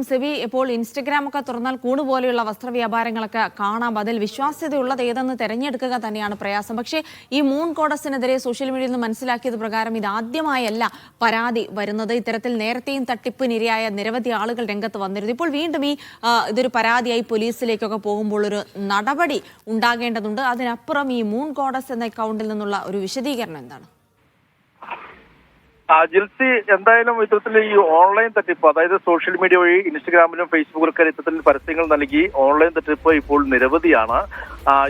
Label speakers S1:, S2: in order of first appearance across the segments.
S1: സെബി ഇപ്പോൾ ഇൻസ്റ്റഗ്രാം ഒക്കെ തുറന്നാൽ കൂടുപോലെയുള്ള വസ്ത്രവ്യാപാരങ്ങളൊക്കെ കാണാം. അതിൽ വിശ്വാസ്യതയുള്ളത് ഏതെന്ന് തെരഞ്ഞെടുക്കുക തന്നെയാണ് പ്രയാസം. പക്ഷേ ഈ മൂൺ ഗോഡസിനെതിരെ സോഷ്യൽ മീഡിയയിൽ നിന്ന് മനസ്സിലാക്കിയത് പ്രകാരം ഇത് ആദ്യമായല്ല പരാതി വരുന്നത്. ഇത്തരത്തിൽ നേരത്തെയും തട്ടിപ്പിനിരയായ നിരവധി ആളുകൾ രംഗത്ത് വന്നിരുന്നു. ഇപ്പോൾ വീണ്ടും ഇതൊരു പരാതിയായി പോലീസിലേക്കൊക്കെ പോകുമ്പോൾ ഒരു നടപടി ഉണ്ടാകേണ്ടതുണ്ട്. അതിനപ്പുറം ഈ മൂൺ ഗോഡസ് എന്ന അക്കൗണ്ടിൽ നിന്നുള്ള ഒരു വിശദീകരണം എന്താണ്?
S2: ജിൽസി, എന്തായാലും ഇത്തരത്തിൽ ഈ ഓൺലൈൻ തട്ടിപ്പ്, അതായത് സോഷ്യൽ മീഡിയ വഴി ഇൻസ്റ്റഗ്രാമിലും ഫേസ്ബുക്കിലൊക്കെ ഇത്തരത്തിൽ പരസ്യങ്ങൾ നൽകി ഓൺലൈൻ തട്ടിപ്പ് ഇപ്പോൾ നിരവധിയാണ്.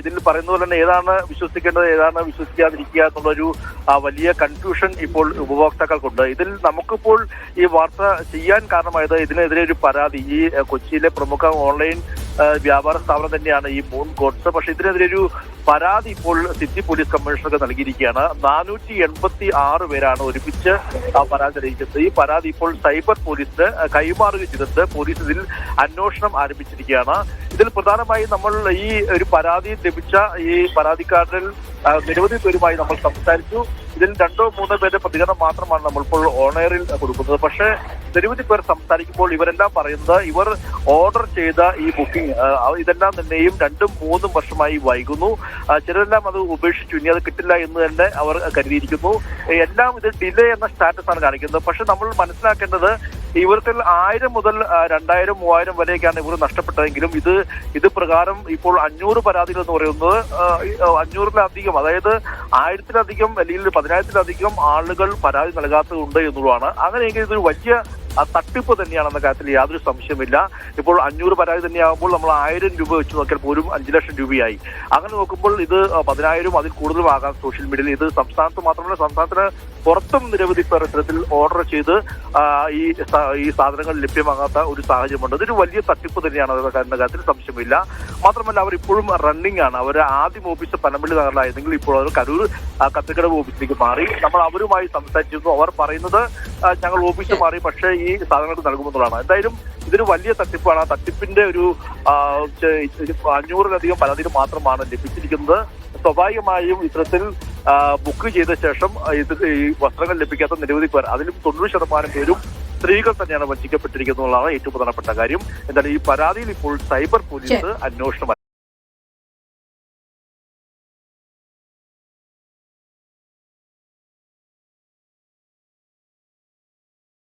S2: ഇതിൽ പറയുന്ന പോലെ തന്നെ ഏതാണ് വിശ്വസിക്കേണ്ടത്, ഏതാണ് വിശ്വസിക്കാതിരിക്കുക എന്നുള്ളൊരു വലിയ കൺഫ്യൂഷൻ ഇപ്പോൾ ഉപഭോക്താക്കൾക്കുണ്ട്. ഇതിൽ നമുക്കിപ്പോൾ ഈ വാർത്ത ചെയ്യാൻ കാരണമായത് ഇതിനെതിരെ ഒരു പരാതി, ഈ കൊച്ചിയിലെ പ്രമുഖ ഓൺലൈൻ വ്യാപാര സ്ഥാപനം തന്നെയാണ് ഈ മൂൺ ഗോഡ്സ്. പക്ഷെ ഇതിനെതിരെ ഒരു പരാതി ഇപ്പോൾ സിറ്റി പോലീസ് കമ്മീഷണർക്ക് നൽകിയിരിക്കുകയാണ്. 486 പേരാണ് ഒരുമിച്ച് പരാതി അറിയിക്കുന്നത്. ഈ പരാതി ഇപ്പോൾ സൈബർ പോലീസിന് കൈമാറുകയും ചെയ്തിട്ട് പോലീസ് ഇതിൽ അന്വേഷണം ആരംഭിച്ചിരിക്കുകയാണ്. ഇതിൽ പ്രധാനമായും നമ്മൾ ഈ ഒരു പരാതി ലഭിച്ച ഈ പരാതിക്കാരിൽ നിരവധി പേരുമായി നമ്മൾ സംസാരിച്ചു. ഇതിൽ 2-3 പേരുടെ പ്രതികരണം മാത്രമാണ് നമ്മളിപ്പോൾ ഓൺഎയറിൽ കൊടുക്കുന്നത്. പക്ഷേ നിരവധി പേർ സംസാരിക്കുമ്പോൾ ഇവരെല്ലാം പറയുന്നത് ഇവർ ഓർഡർ ചെയ്ത ഈ ബുക്കിംഗ് ഇതെല്ലാം തന്നെയും 2-3 വർഷമായി വൈകുന്നു. ചിലരെല്ലാം അത് ഉപേക്ഷിച്ചു, ഇനി അത് കിട്ടില്ല എന്ന് തന്നെ അവർ കരുതിയിരിക്കുന്നു. എല്ലാം ഇത് ഡിലേ എന്ന സ്റ്റാറ്റസ് ആണ് കാണിക്കുന്നത്. പക്ഷെ നമ്മൾ മനസ്സിലാക്കേണ്ടത് ഇവർക്ക് 1000 മുതൽ 2000, 3000 വരെയൊക്കെയാണ് ഇവർ നഷ്ടപ്പെട്ടതെങ്കിലും ഇത് പ്രകാരം ഇപ്പോൾ 500 പരാതികൾ എന്ന് പറയുന്നത് 500-ലധികം, അതായത് 1000-ലധികം അല്ലെങ്കിൽ 10,000-ലധികം ആളുകൾ പരാതി നൽകാത്തതുണ്ട് എന്നുള്ളതാണ്. അങ്ങനെയെങ്കിൽ ഇതൊരു വലിയ തട്ടിപ്പ് തന്നെയാണെന്ന കാര്യത്തിൽ യാതൊരു സംശയമില്ല. ഇപ്പോൾ 500 പരാതി തന്നെയാകുമ്പോൾ നമ്മൾ 1000 രൂപ വെച്ച് നോക്കിയാൽ പോലും 5 ലക്ഷം രൂപയായി. അങ്ങനെ നോക്കുമ്പോൾ ഇത് 10,000 അതിൽ കൂടുതലും ആകാം സോഷ്യൽ മീഡിയയിൽ. ഇത് സംസ്ഥാനത്ത് മാത്രമല്ല, സംസ്ഥാനത്തിന് പുറത്തും നിരവധി പേർ ഇത്തരത്തിൽ ഓർഡർ ചെയ്ത് ഈ സാധനങ്ങൾ ലഭ്യമാകാത്ത ഒരു സാഹചര്യമുണ്ട്. ഇതൊരു വലിയ തട്ടിപ്പ് തന്നെയാണ് എന്ന കാര്യത്തിൽ സംശയമില്ല. മാത്രമല്ല അവർ ഇപ്പോഴും റണ്ണിംഗ് ആണ്. അവർ ആദ്യം ഓഫീസ് പനമ്പള്ളി നഗറിലായിരുന്നെങ്കിൽ ഇപ്പോൾ അവർ കരൂർ കത്തിക്കടവ് ഓഫീസിലേക്ക് മാറി. നമ്മൾ അവരുമായി സംസാരിച്ചിരുന്നു. അവർ പറയുന്നത് ഞങ്ങൾ ഓഫീസ് മാറി, പക്ഷേ ഈ സാധനങ്ങൾക്ക് നൽകുമെന്നുള്ളതാണ്. എന്തായാലും ഇതൊരു വലിയ തട്ടിപ്പാണ്. ആ തട്ടിപ്പിന്റെ ഒരു 500-ലധികം പരാതികൾ മാത്രമാണ് ലഭിച്ചിരിക്കുന്നത്. സ്വാഭാവികമായും ഇത്തരത്തിൽ ബുക്ക് ചെയ്ത ശേഷം ഈ വസ്ത്രങ്ങൾ ലഭിക്കാത്ത നിരവധി പേർ, അതിലും 90% പേരും സ്ത്രീകൾ തന്നെയാണ് വഞ്ചിക്കപ്പെട്ടിരിക്കുന്നതാണ് ഏറ്റവും പ്രധാനപ്പെട്ട കാര്യം. എന്തായാലും ഈ പരാതിയിൽ ഇപ്പോൾ സൈബർ പോലീസ് അന്വേഷണം